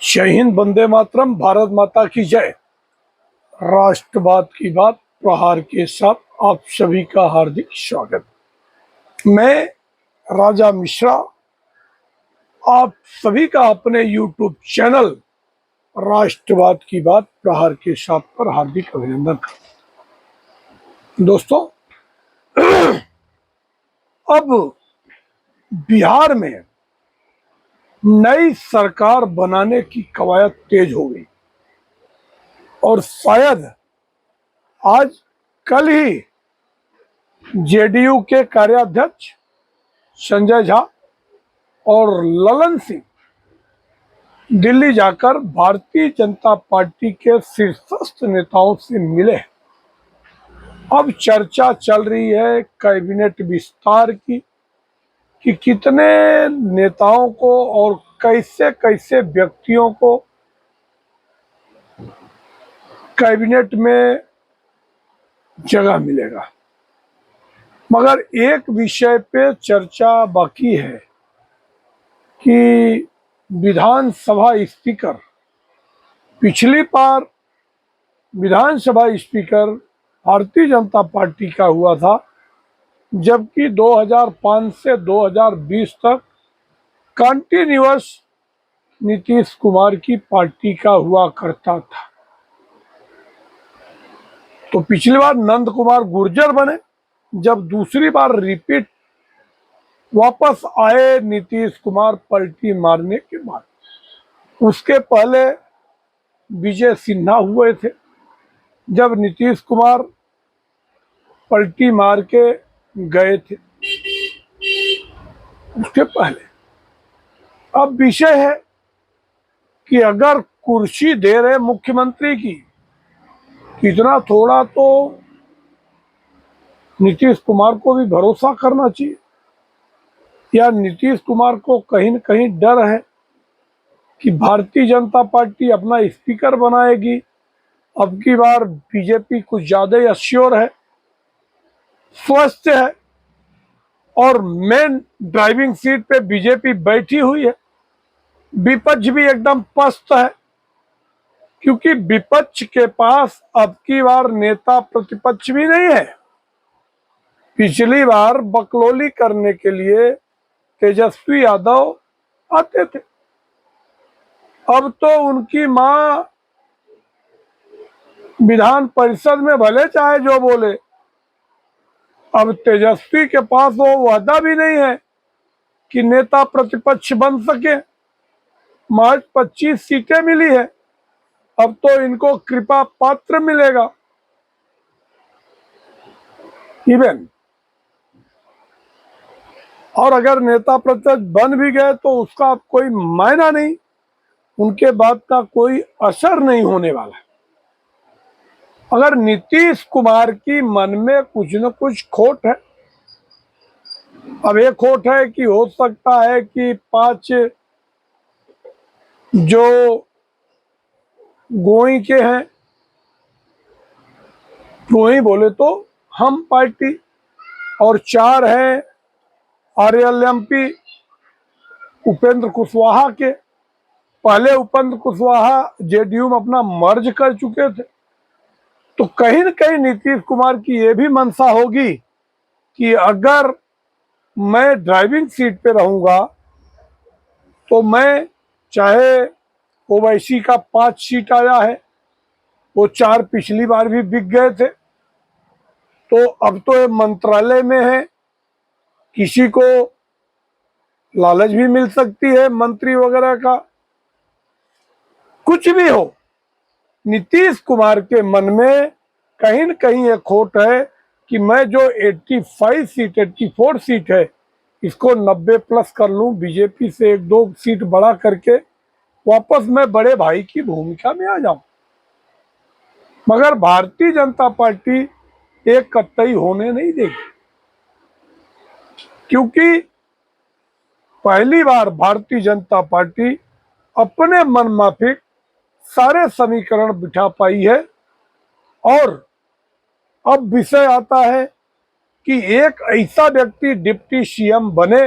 जय हिंद, वंदे मातरम, भारत माता की जय। राष्ट्रवाद की बात प्रहार के साथ आप सभी का हार्दिक स्वागत। मैं राजा मिश्रा आप सभी का अपने YouTube चैनल राष्ट्रवाद की बात प्रहार के साथ पर हार्दिक अभिनंदन करता हूं। दोस्तों, अब बिहार में नई सरकार बनाने की कवायद तेज हो गई और शायद आज कल ही जेडीयू के कार्याध्यक्ष संजय झा और ललन सिंह दिल्ली जाकर भारतीय जनता पार्टी के शीर्षस्थ नेताओं से मिले। अब चर्चा चल रही है कैबिनेट विस्तार की कि कितने नेताओं को और कैसे कैसे व्यक्तियों को कैबिनेट में जगह मिलेगा। मगर एक विषय पे चर्चा बाकी है कि विधानसभा स्पीकर, पिछली बार विधानसभा स्पीकर भारतीय जनता पार्टी का हुआ था, जबकि 2005 से 2020 तक कंटिन्यूअस नीतीश कुमार की पार्टी का हुआ करता था। तो पिछली बार नंद कुमार गुर्जर बने, जब दूसरी बार रिपीट वापस आए नीतीश कुमार पलटी मारने के बाद। उसके पहले विजय सिन्हा हुए थे, जब नीतीश कुमार पलटी मार के गए थे। उसके पहले अब विषय है कि अगर कुर्सी दे रहे मुख्यमंत्री की, कितना थोड़ा तो नीतीश कुमार को भी भरोसा करना चाहिए। या नीतीश कुमार को कहीं न कहीं डर है कि भारतीय जनता पार्टी अपना स्पीकर बनाएगी। अब की बार बीजेपी कुछ ज्यादा ही अश्योर है, स्वस्थ है और मेन ड्राइविंग सीट पे बीजेपी बैठी हुई है। विपक्ष भी एकदम पस्त है, क्योंकि विपक्ष के पास अब की बार नेता प्रतिपक्ष भी नहीं है। पिछली बार बकलोली करने के लिए तेजस्वी यादव आते थे, अब तो उनकी मां विधान परिषद में भले चाहे जो बोले, अब तेजस्वी के पास वो वादा भी नहीं है कि नेता प्रतिपक्ष बन सके। महज 25 सीटें मिली है, अब तो इनको कृपा पात्र मिलेगा। इवन और अगर नेता प्रतिपक्ष बन भी गए तो उसका कोई मायना नहीं, उनके बात का कोई असर नहीं होने वाला। अगर नीतीश कुमार की मन में कुछ न कुछ खोट है। अब एक खोट है कि हो सकता है कि 5 जो गोई के हैं, गोई बोले तो हम पार्टी, और 4 हैं आरएलएमपी उपेंद्र कुशवाहा के। पहले उपेंद्र कुशवाहा जेडीयू में अपना मर्ज कर चुके थे, तो कहीं न कहीं नीतीश कुमार की ये भी मंशा होगी कि अगर मैं ड्राइविंग सीट पे रहूंगा तो मैं, चाहे ओवैसी का 5 सीट आया है, वो 4 पिछली बार भी बिक गए थे, तो अब तो ये मंत्रालय में है, किसी को लालच भी मिल सकती है मंत्री वगैरह का। कुछ भी हो, नीतीश कुमार के मन में कहीं न कहीं एक खोट है कि मैं जो 84 सीट है, इसको 90 प्लस कर लूं, बीजेपी से 1-2 सीट बढ़ा करके वापस मैं बड़े भाई की भूमिका में आ जाऊं। मगर भारतीय जनता पार्टी एक कतई होने नहीं देगी, क्योंकि पहली बार भारतीय जनता पार्टी अपने मन माफिक सारे समीकरण बिठा पाई है। और अब विषय आता है कि एक ऐसा व्यक्ति डिप्टी सीएम बने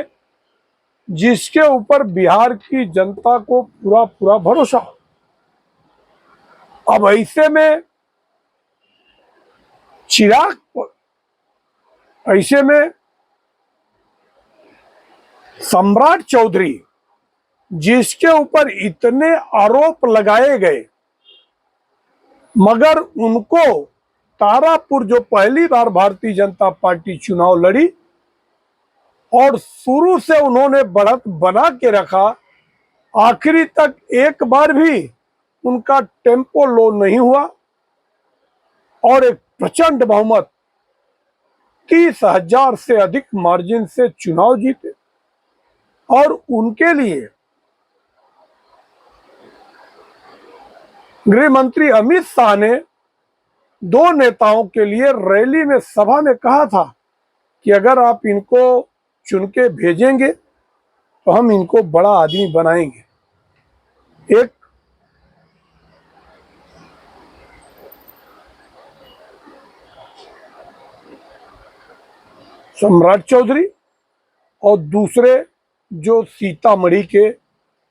जिसके ऊपर बिहार की जनता को पूरा पूरा भरोसा। अब ऐसे में ऐसे में सम्राट चौधरी, जिसके ऊपर इतने आरोप लगाए गए, मगर उनको तारापुर जो पहली बार भारतीय जनता पार्टी चुनाव लड़ी और शुरू से उन्होंने बढ़त बना के रखा, आखिरी तक एक बार भी उनका टेम्पो लो नहीं हुआ और एक प्रचंड बहुमत 30,000 से अधिक मार्जिन से चुनाव जीते। और उनके लिए गृह मंत्री अमित शाह ने दो नेताओं के लिए रैली में, सभा में कहा था कि अगर आप इनको चुन के भेजेंगे तो हम इनको बड़ा आदमी बनाएंगे। एक सम्राट चौधरी और दूसरे जो सीतामढ़ी के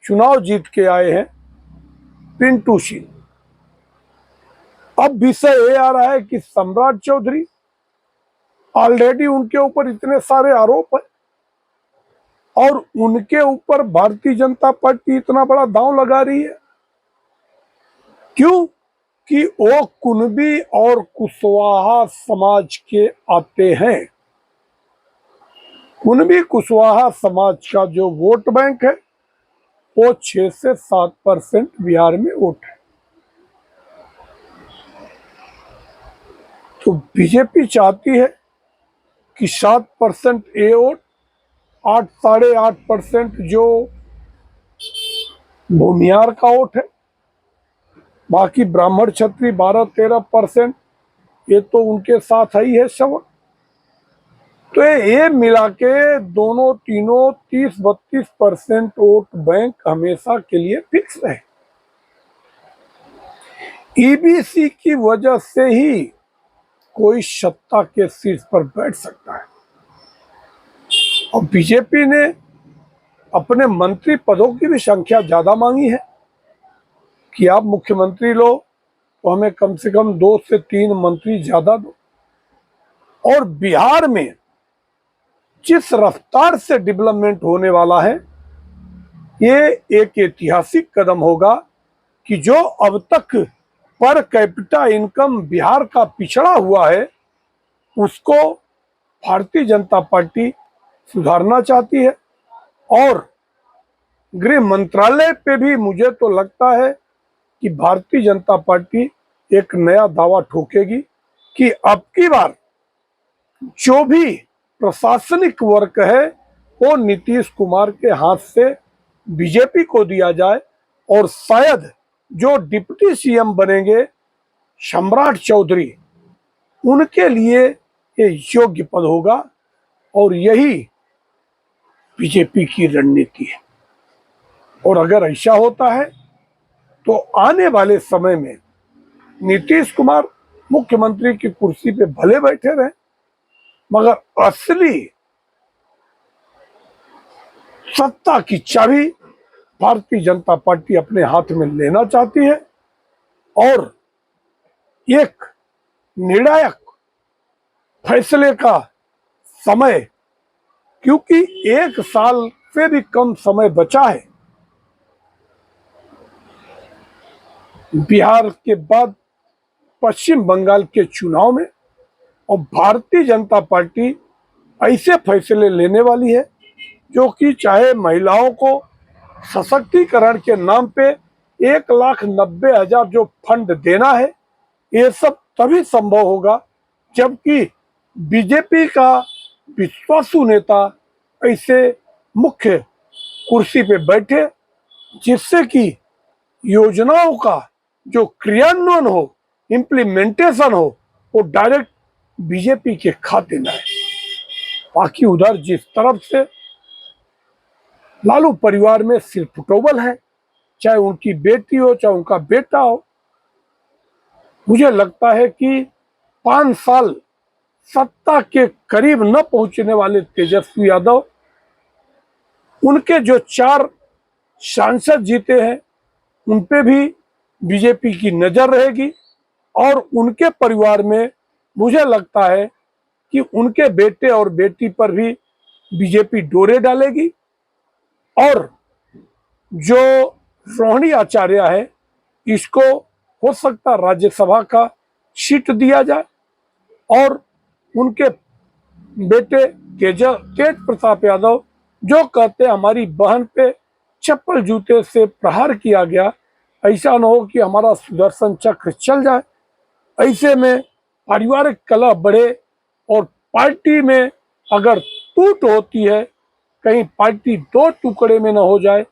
चुनाव जीत के आए हैं पिंटू सिंह। अब विषय ये आ रहा है कि सम्राट चौधरी, ऑलरेडी उनके ऊपर इतने सारे आरोप है और उनके ऊपर भारतीय जनता पार्टी इतना बड़ा दांव लगा रही है। क्यों? कि वो कुनबी और कुशवाहा समाज के आते हैं। कुनबी कुशवाहा समाज का जो वोट बैंक है वो 6 से 7% बिहार में वोट है। तो बीजेपी चाहती है कि 7% ए वोट, 8-8.5% जो भूमियार का वोट है, बाकी ब्राह्मण क्षत्रिय 12-13%, ये तो उनके साथ ही है सब। तो ये मिला के दोनों तीनों 30-32% वोट बैंक हमेशा के लिए फिक्स है। ईबीसी की वजह से ही कोई सत्ता के शीर्ष पर बैठ सकता है। और बीजेपी ने अपने मंत्री पदों की भी संख्या ज्यादा मांगी है कि आप मुख्यमंत्री लो तो हमें कम से कम 2 से 3 मंत्री ज्यादा दो। और बिहार में जिस रफ्तार से डेवलपमेंट होने वाला है, ये एक ऐतिहासिक कदम होगा कि जो अब तक पर कैपिटा इनकम बिहार का पिछड़ा हुआ है, उसको भारतीय जनता पार्टी सुधारना चाहती है। और गृह मंत्रालय पे भी मुझे तो लगता है कि भारतीय जनता पार्टी एक नया दावा ठोकेगी कि अब की बार जो भी प्रशासनिक वर्क है वो नीतीश कुमार के हाथ से बीजेपी को दिया जाए और शायद जो डिप्टी सीएम बनेंगे सम्राट चौधरी, उनके लिए ये योग्य पद होगा। और यही बीजेपी की रणनीति है। और अगर ऐसा होता है तो आने वाले समय में नीतीश कुमार मुख्यमंत्री की कुर्सी पे भले बैठे रहे, मगर असली सत्ता की चाबी भारतीय जनता पार्टी अपने हाथ में लेना चाहती है। और एक निर्णायक फैसले का समय, क्योंकि 1 साल से भी कम समय बचा है बिहार के बाद पश्चिम बंगाल के चुनाव में, और भारतीय जनता पार्टी ऐसे फैसले लेने वाली है जो कि चाहे महिलाओं को सशक्तिकरण के नाम पे 1,90,000 जो फंड देना है, ये सब तभी संभव होगा जबकि बीजेपी का विश्वासु नेता ऐसे मुख्य कुर्सी पे बैठे, जिससे कि योजनाओं का जो क्रियान्वयन हो, इम्प्लीमेंटेशन हो, वो डायरेक्ट बीजेपी के खाते में है। बाकी उधर जिस तरफ से लालू परिवार में सिरफुटोबल है, चाहे उनकी बेटी हो चाहे उनका बेटा हो, मुझे लगता है कि 5 साल सत्ता के करीब न पहुंचने वाले तेजस्वी यादव उनके जो 4 सांसद जीते हैं उन पे भी बीजेपी की नजर रहेगी और उनके परिवार में मुझे लगता है कि उनके बेटे और बेटी पर भी बीजेपी डोरे डालेगी और जो रोहिणी आचार्य है इसको हो सकता राज्यसभा का सीट दिया जाए और उनके बेटे तेज प्रताप यादव जो कहते हमारी बहन पे चप्पल जूते से प्रहार किया गया, ऐसा न हो कि हमारा सुदर्शन चक्र चल जाए। ऐसे में पारिवारिक कलह बढ़े और पार्टी में अगर टूट होती है, कहीं पार्टी 2 टुकड़े में न हो जाए,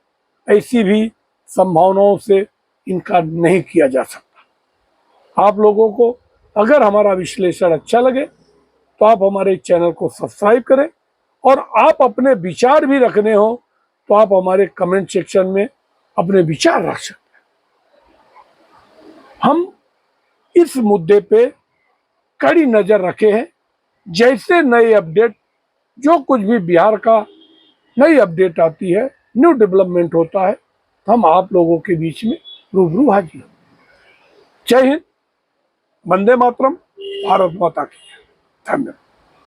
ऐसी भी संभावनाओं से इनकार नहीं किया जा सकता। आप लोगों को अगर हमारा विश्लेषण अच्छा लगे तो आप हमारे चैनल को सब्सक्राइब करें और आप अपने विचार भी रखने हो तो आप हमारे कमेंट सेक्शन में अपने विचार रख सकते हैं। हम इस मुद्दे पे कड़ी नजर रखे हैं। जैसे नए अपडेट, जो कुछ भी बिहार का नई अपडेट आती है, न्यू डेवलपमेंट होता है, हम आप लोगों के बीच में रूबरू हाजिर। जय हिंद, वंदे मातरम, भारत माता की। धन्यवाद।